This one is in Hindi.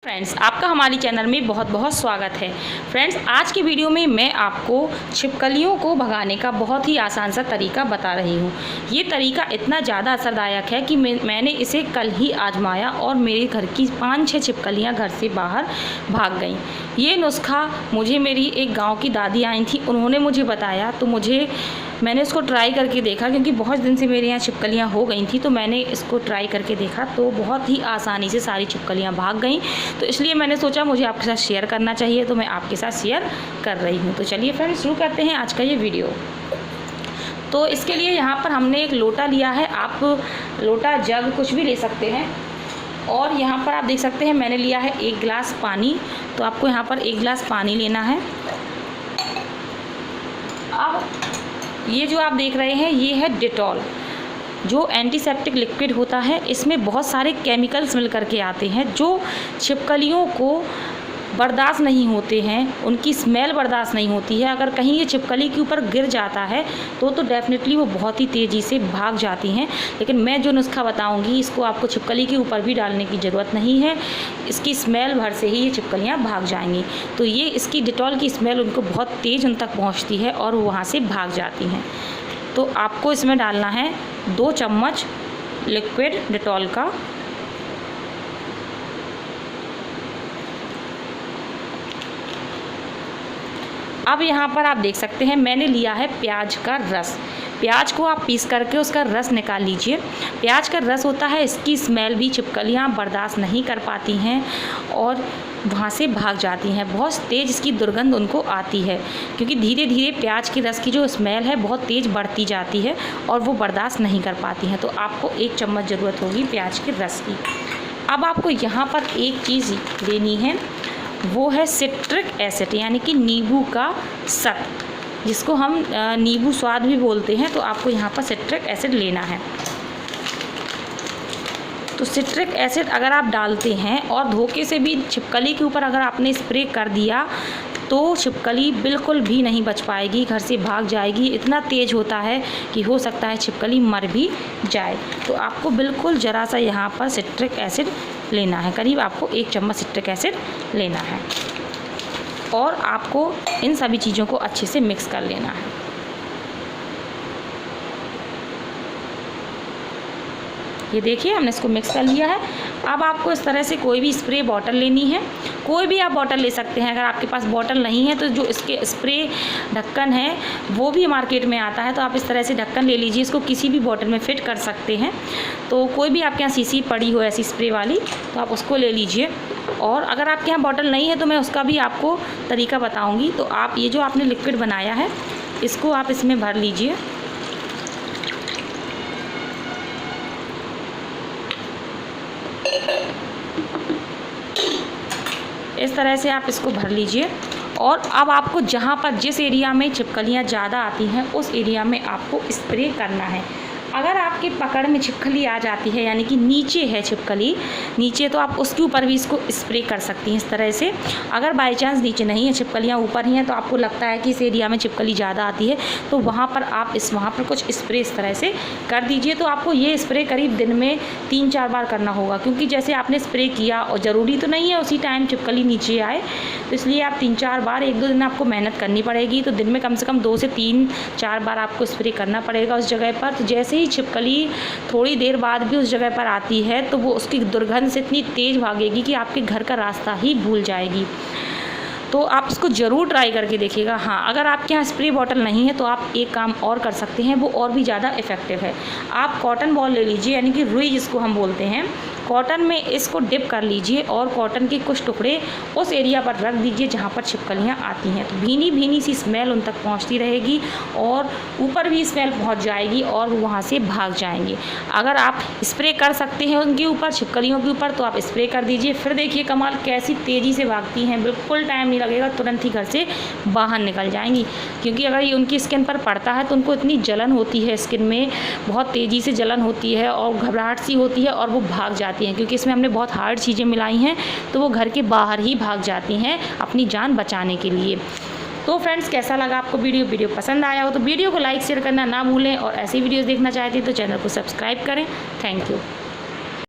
फ्रेंड्स, आपका हमारी चैनल में बहुत बहुत स्वागत है। फ्रेंड्स, आज की वीडियो में मैं आपको छिपकलियों को भगाने का बहुत ही आसान सा तरीका बता रही हूँ। ये तरीका इतना ज़्यादा असरदायक है कि मैंने इसे कल ही आजमाया और मेरे घर की 5-6 छिपकलियाँ घर से बाहर भाग गईं। ये नुस्खा मुझे मेरी एक गाँव की दादी आई थी, उन्होंने मुझे बताया, तो मैंने इसको ट्राई करके देखा क्योंकि बहुत दिन से मेरे यहाँ छिपकलियाँ हो गई थी। तो मैंने इसको ट्राई करके देखा तो बहुत ही आसानी से सारी छिपकलियाँ भाग गईं। तो इसलिए मैंने सोचा मुझे आपके साथ शेयर करना चाहिए, तो मैं आपके साथ शेयर कर रही हूँ। तो चलिए फ्रेंड्स, शुरू करते हैं आज का ये वीडियो। तो इसके लिए यहाँ पर हमने एक लोटा लिया है, आप लोटा जग कुछ भी ले सकते हैं। और यहाँ पर आप देख सकते हैं मैंने लिया है 1 गिलास पानी। तो आपको यहाँ पर 1 गिलास पानी लेना है। अब ये जो आप देख रहे हैं ये है डेटॉल, जो एंटीसेप्टिक लिक्विड होता है। इसमें बहुत सारे केमिकल्स मिल करके आते हैं जो छिपकलियों को बर्दाश्त नहीं होते हैं, उनकी स्मेल बर्दाश्त नहीं होती है। अगर कहीं ये छिपकली के ऊपर गिर जाता है तो डेफ़िनेटली वो बहुत ही तेज़ी से भाग जाती हैं। लेकिन मैं जो नुस्खा बताऊंगी इसको आपको छिपकली के ऊपर भी डालने की ज़रूरत नहीं है, इसकी स्मेल भर से ही ये छिपकलियाँ भाग जाएंगी। तो ये इसकी डिटॉल की स्मेल उनको बहुत तेज़ उन तक पहुँचती है और वो वहाँ से भाग जाती हैं। तो आपको इसमें डालना है 2 चम्मच लिक्विड डिटॉल का। अब यहाँ पर आप देख सकते हैं मैंने लिया है प्याज का रस। प्याज को आप पीस करके उसका रस निकाल लीजिए। प्याज का रस होता है, इसकी स्मेल भी छिपकलियाँ बर्दाश्त नहीं कर पाती हैं और वहाँ से भाग जाती हैं। बहुत तेज़ इसकी दुर्गंध उनको आती है क्योंकि धीरे धीरे प्याज के रस की जो स्मेल है बहुत तेज़ बढ़ती जाती है और वो बर्दाश्त नहीं कर पाती हैं। तो आपको 1 चम्मच ज़रूरत होगी प्याज के रस की। अब आपको यहाँ पर एक चीज़ लेनी है, वो है सिट्रिक एसिड, यानी कि नींबू का सत, जिसको हम नींबू स्वाद भी बोलते हैं। तो आपको यहाँ पर सिट्रिक एसिड लेना है। तो सिट्रिक एसिड अगर आप डालते हैं और धोखे से भी छिपकली के ऊपर अगर आपने स्प्रे कर दिया तो छिपकली बिल्कुल भी नहीं बच पाएगी, घर से भाग जाएगी। इतना तेज़ होता है कि हो सकता है छिपकली मर भी जाए। तो आपको बिल्कुल ज़रा सा यहाँ पर सिट्रिक एसिड लेना है, करीब आपको 1 चम्मच सिट्रिक एसिड लेना है और आपको इन सभी चीज़ों को अच्छे से मिक्स कर लेना है। ये देखिए हमने इसको मिक्स कर लिया है। अब आपको इस तरह से कोई भी स्प्रे बॉटल लेनी है, कोई भी आप बॉटल ले सकते हैं। अगर आपके पास बॉटल नहीं है तो जो इसके स्प्रे ढक्कन है वो भी मार्केट में आता है, तो आप इस तरह से ढक्कन ले लीजिए, इसको किसी भी बॉटल में फिट कर सकते हैं। तो कोई भी आपके यहाँ शीशी पड़ी हो ऐसी स्प्रे वाली तो आप उसको ले लीजिए। और अगर आपके यहाँ बॉटल नहीं है तो मैं उसका भी आपको तरीका बताऊँगी। तो आप ये जो आपने लिक्विड बनाया है इसको आप इसमें भर लीजिए। इस तरह से आप इसको भर लीजिए और अब आपको जहाँ पर जिस एरिया में छिपकलियाँ ज़्यादा आती हैं उस एरिया में आपको स्प्रे करना है। अगर आपके पकड़ में छिपकली आ जाती है, यानी कि नीचे है छिपकली नीचे, तो आप उसके ऊपर भी इसको स्प्रे कर सकती हैं इस तरह से। अगर बाई चांस नीचे नहीं है, छिपकलियाँ ऊपर ही हैं, तो आपको लगता है कि इस एरिया में छिपकली ज़्यादा आती है तो वहाँ पर आप वहाँ पर कुछ स्प्रे इस तरह से कर दीजिए। तो आपको ये स्प्रे करीब दिन में 3-4 बार करना होगा, क्योंकि जैसे आपने स्प्रे किया और ज़रूरी तो नहीं है उसी टाइम छिपकली नीचे आए, तो इसलिए आप 3-4 बार 1-2 दिन आपको मेहनत करनी पड़ेगी। तो दिन में कम से कम 2 से 3-4 बार आपको स्प्रे करना पड़ेगा उस जगह पर। तो जैसे ही छिपकली थोड़ी देर बाद भी उस जगह पर आती है तो वो उसकी दुर्गंध से इतनी तेज़ भागेगी कि आपके घर का रास्ता ही भूल जाएगी। तो आप इसको ज़रूर ट्राई करके देखिएगा। हाँ, अगर आपके यहाँ स्प्रे बॉटल नहीं है तो आप एक काम और कर सकते हैं, वो और भी ज़्यादा इफ़ेक्टिव है। आप कॉटन बॉल ले लीजिए, यानी कि रुई जिसको हम बोलते हैं, कॉटन में इसको डिप कर लीजिए और कॉटन के कुछ टुकड़े उस एरिया पर रख दीजिए जहाँ पर छिपकलियाँ आती हैं। तो भीनी भीनी सी स्मेल उन तक पहुँचती रहेगी और ऊपर भी स्मेल पहुँच जाएगी और वो वहाँ से भाग जाएंगे। अगर आप स्प्रे कर सकते हैं उनके ऊपर, छिपकलियों के ऊपर, तो आप स्प्रे कर दीजिए। फिर देखिए कमाल कैसी तेज़ी से भागती हैं, बिल्कुल टाइम नहीं लगेगा, तुरंत ही घर से बाहर निकल जाएंगी। क्योंकि अगर ये उनकी स्किन पर पड़ता है तो उनको इतनी जलन होती है, स्किन में बहुत तेज़ी से जलन होती है और घबराहट सी होती है और वो भाग जाती हैं। क्योंकि इसमें हमने बहुत हार्ड चीज़ें मिलाई हैं तो वो घर के बाहर ही भाग जाती हैं अपनी जान बचाने के लिए। तो फ्रेंड्स, कैसा लगा आपको वीडियो पसंद आया हो तो वीडियो को लाइक शेयर करना ना भूलें और ऐसी वीडियोज़ देखना चाहते हैं तो चैनल को सब्सक्राइब करें। Thank you.